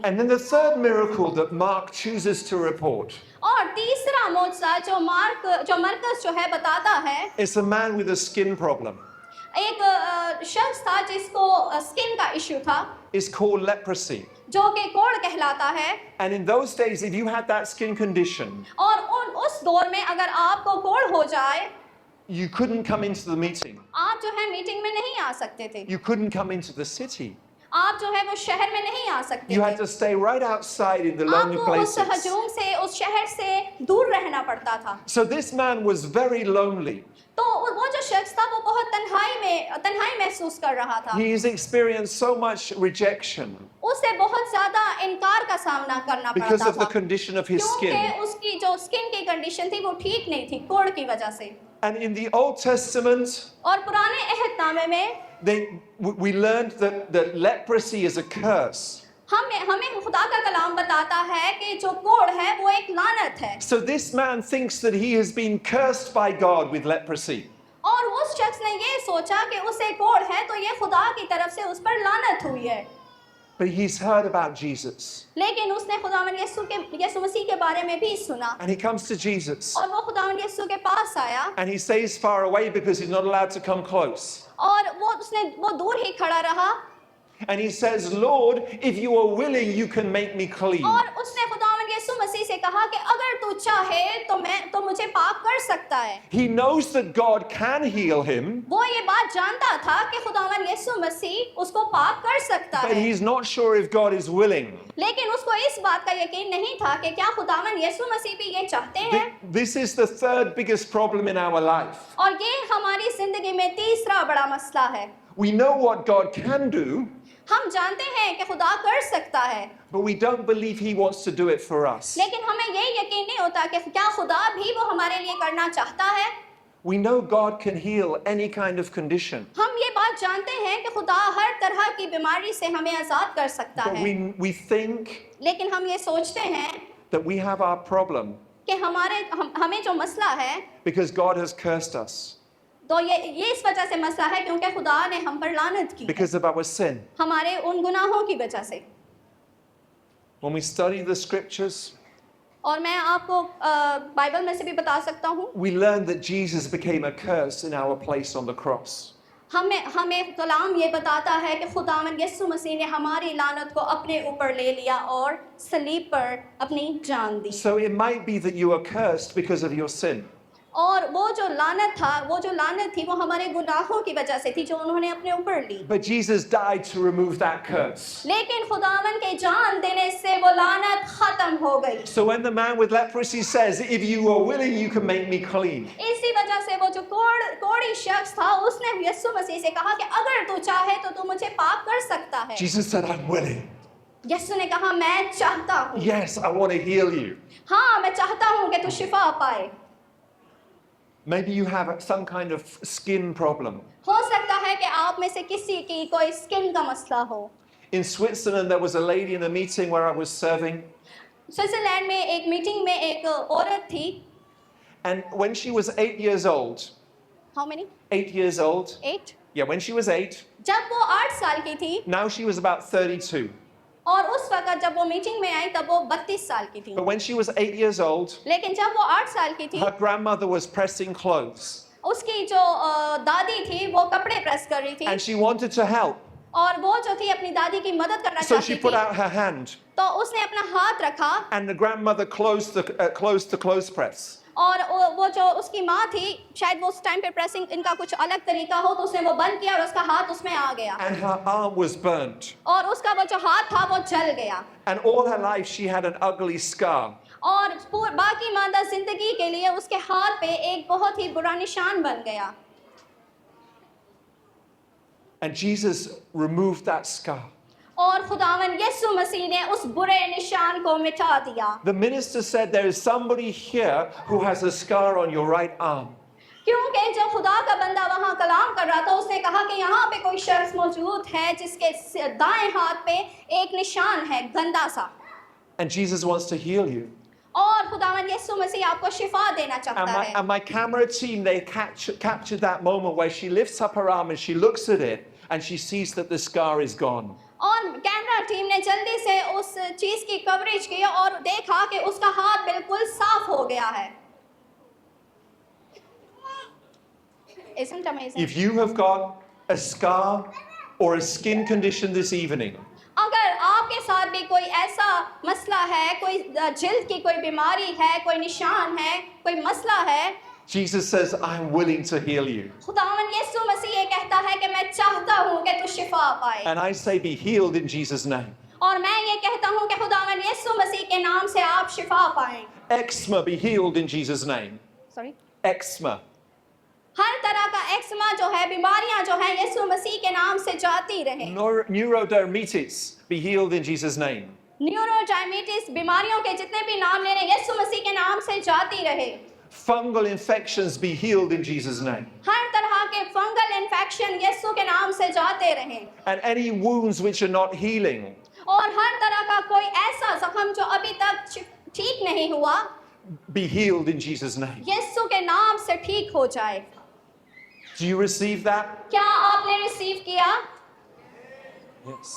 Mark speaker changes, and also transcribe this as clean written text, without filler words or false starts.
Speaker 1: And then the third miracle that Mark chooses to report
Speaker 2: और तीसरा मौजज़ा जो मरकस जो है बताता है,
Speaker 1: is a man with a skin problem.
Speaker 2: एक शख्स था जिसको स्किन का इश्यू था,
Speaker 1: It's called leprosy.
Speaker 2: जो कि कोढ़ कहलाता है।
Speaker 1: And in those days, if you had that skin condition,
Speaker 2: और उस दौर में अगर आपको कोढ़ हो जाए,
Speaker 1: you couldn't come into the meeting.
Speaker 2: आप जो है मीटिंग में नहीं आ सकते थे,
Speaker 1: You couldn't come into the city.
Speaker 2: आप जो है वो शहर में नहीं आ सकते
Speaker 1: You
Speaker 2: थे,
Speaker 1: had to stay right outside in the lonely
Speaker 2: आपको उस
Speaker 1: places.
Speaker 2: हजूम से, उस शहर से दूर रहना पड़ता था।
Speaker 1: So this man was very lonely.
Speaker 2: तो वो जो शख्स था वो बहुत तन्हाई महसूस कर रहा था।
Speaker 1: He has experienced so much rejection
Speaker 2: उसे बहुत ज्यादा इनकार का सामना करना
Speaker 1: because
Speaker 2: पड़ता
Speaker 1: of the
Speaker 2: था,
Speaker 1: condition of his
Speaker 2: क्योंकि
Speaker 1: skin.
Speaker 2: उसकी जो स्किन की कंडीशन थी वो ठीक नहीं थी कोढ़ की वजह से।
Speaker 1: And in the Old Testament,
Speaker 2: और पुराने अहदनामे में
Speaker 1: we learned that leprosy is a curse.
Speaker 2: हमें खुदा का कलाम बताता है कि जो कोढ़ है वो एक लानत है।
Speaker 1: So this man thinks that he has been cursed by God with leprosy.
Speaker 2: और उस शख्स ने ये सोचा कि उसे कोढ़ है तो ये खुदा की तरफ से उस पर लानत हुई है।
Speaker 1: But he's heard about Jesus.
Speaker 2: लेकिन उसने खुदावंद यीशु मसीह के बारे में भी सुना,
Speaker 1: And he comes to Jesus.
Speaker 2: और वो खुदावंद यीशु के पास आया,
Speaker 1: And he stays far away because he's not allowed to come close.
Speaker 2: और वो दूर ही खड़ा रहा,
Speaker 1: And he says, Lord, if you are willing, you can make me clean.
Speaker 2: और उसने खुदावंद यीशु मसीह से कहा कि अगर तू चाहे तो मुझे पाक कर सकता है।
Speaker 1: He knows that God can heal him,
Speaker 2: वो ये बात जानता था कि खुदावंद यीशु मसीह उसको पाक कर सकता
Speaker 1: but
Speaker 2: है,
Speaker 1: he's not sure if God is willing.
Speaker 2: लेकिन उसको इस बात का यकीन नहीं था कि क्या खुदावंद यीशु मसीह भी ये चाहते हैं।
Speaker 1: This is the third biggest problem in our life.
Speaker 2: और ये हमारी जिंदगी में तीसरा बड़ा मसला है।
Speaker 1: We know what God can do,
Speaker 2: हम जानते हैं कि खुदा कर सकता है,
Speaker 1: but we don't believe he wants to do it for us.
Speaker 2: लेकिन हमें ये यकीन नहीं होता कि क्या खुदा भी वो हमारे लिए करना चाहता है।
Speaker 1: We know God can heal any kind of condition,
Speaker 2: हम ये बात जानते हैं कि खुदा हर तरह की बीमारी से हमें आजाद कर सकता
Speaker 1: but
Speaker 2: है,
Speaker 1: we think
Speaker 2: लेकिन हम ये सोचते हैं
Speaker 1: that we have our problem
Speaker 2: कि हमें जो मसला है
Speaker 1: because God has cursed us
Speaker 2: तो ये इस वजह से मसला है क्योंकि खुदा ने हम पर लानत की है,
Speaker 1: because of our sin.
Speaker 2: हमारे उन गुनाहों की वजह से।
Speaker 1: When we study the scriptures,
Speaker 2: और मैं आपको बाइबल में से भी बता सकता हूँ,
Speaker 1: we learn that Jesus became a curse in our place on the cross.
Speaker 2: हमें कलाम ये बताता है कि खुदावंद यीशु मसीह ने हमारी लानत को अपने ऊपर ले लिया और सलीब पर अपनी जान दी।
Speaker 1: So it might be that you are cursed because of your sin.
Speaker 2: और वो जो लानत थी वो हमारे गुनाहों की वजह से थी जो उन्होंने अपने ऊपर ली,
Speaker 1: But Jesus died to remove that curse.
Speaker 2: लेकिन खुदावन के जान देने से वो लानत खत्म हो गई।
Speaker 1: So when the man with leprosy says, if you are willing, you can make me clean,
Speaker 2: इसी वजह से वो जो कोढ़ी शख्स था उसने यीशु मसीह से कहा कि अगर तू चाहे तो तू मुझे पाक कर सकता है।
Speaker 1: Jesus said, I'm willing.
Speaker 2: यीशु ने कहा मैं चाहता हूँ,
Speaker 1: Yes, I want to heal you.
Speaker 2: हाँ मैं चाहता हूँ कि तू शिफा पाए।
Speaker 1: Maybe you have some kind of skin problem.
Speaker 2: हो सकता है कि आप में से किसी की कोई स्किन का मसला हो।
Speaker 1: In Switzerland, there was a lady in a meeting where I was serving,
Speaker 2: Switzerland में एक मीटिंग में एक औरत थी,
Speaker 1: and when she was 8 years old,
Speaker 2: how many?
Speaker 1: 8 years old,
Speaker 2: 8?
Speaker 1: yeah, when she was 8,
Speaker 2: जब वो 8 साल की थी
Speaker 1: now she was about 32.
Speaker 2: और उस वक्त जब वो मीटिंग में आई तब वो 32 साल की थी,
Speaker 1: But when she was 8 years old,
Speaker 2: लेकिन जब वो 8 साल की थी
Speaker 1: her grandmother was pressing clothes,
Speaker 2: उसकी जो दादी थी वो कपड़े प्रेस कर रही थी
Speaker 1: and she wanted to help.
Speaker 2: और वो जो थी अपनी दादी की मदद करना
Speaker 1: So she
Speaker 2: चाहती
Speaker 1: put
Speaker 2: थी,
Speaker 1: out her hand,
Speaker 2: तो उसने अपना हाथ रखा
Speaker 1: and the grandmother closed the clothes press.
Speaker 2: और वो जो उसकी माँ थी शायद वो उस टाइम पे प्रेसिंग इनका कुछ अलग तरीका हो तो उसने वो बंद किया और उसका हाथ उसमें आ गया
Speaker 1: And her arm was burnt.
Speaker 2: और उसका वो जो हाथ था वो जल गया
Speaker 1: And all her life she had an ugly scar.
Speaker 2: और बाकी मादा जिंदगी के लिए उसके हाथ पे एक बहुत ही बुरा निशान बन गया।
Speaker 1: And Jesus removed that scar.
Speaker 2: और खुदावन यीशु मसीह ने उस बुरे निशान को मिटा दिया।
Speaker 1: The minister said, there is somebody here who has a scar on your right arm.
Speaker 2: क्योंकि जब खुदा का बंदा वहाँ कलाम कर रहा था उसने कहा कि यहाँ पे कोई शख्स मौजूद है जिसके दाएं हाथ पे एक निशान है गंदा सा।
Speaker 1: And Jesus wants to heal you.
Speaker 2: और खुदावन यीशु मसीह आपको शिफा देना चाहता है।
Speaker 1: And my camera team, they captured that moment where she lifts up her arm and she looks at it and she sees that the scar is gone.
Speaker 2: और camera team ने जल्दी से उस चीज की कवरेज की और देखा कि उसका हाथ बिल्कुल साफ हो गया है। Isn't amazing?
Speaker 1: If you have got a scar or a skin condition this evening,
Speaker 2: अगर आपके साथ भी कोई ऐसा मसला है, कोई जिल्द की कोई बीमारी है, कोई निशान है, कोई मसला है,
Speaker 1: Jesus says, I'm willing to heal you.
Speaker 2: खुदावन यीशु मसीह ये कहता है कि मैं चाहता हूँ कि तू शिफा पाए।
Speaker 1: And I say, be healed in Jesus' name.
Speaker 2: और मैं ये कहता हूँ कि खुदावन यीशु मसीह के नाम से आप शिफा पाएं।
Speaker 1: Eczema, be healed in Jesus' name.
Speaker 2: Sorry,
Speaker 1: Eczema.
Speaker 2: हर तरह का एक्समा जो है, बीमारियां जो है, यीशु मसीह के नाम से जाती रहे।
Speaker 1: Neurodermitis, be healed in Jesus' name.
Speaker 2: न्यूरोडायबिटीज, बीमारियों के जितने भी नाम ले रहे हैं, यीशु मसीह के नाम से जाती रहे।
Speaker 1: Fungal infections, be healed in Jesus' name.
Speaker 2: हर तरह के फंगल इन्फेक्शन यीशु के नाम से जाते रहे।
Speaker 1: And any wounds which are not healing,
Speaker 2: और हर तरह का कोई ऐसा जख्म जो अभी तक ठीक नहीं हुआ,
Speaker 1: be healed in Jesus' name.
Speaker 2: यीशु के नाम से ठीक हो जाए।
Speaker 1: Do you receive that?
Speaker 2: क्या आपने रिसीव किया?
Speaker 1: Yes.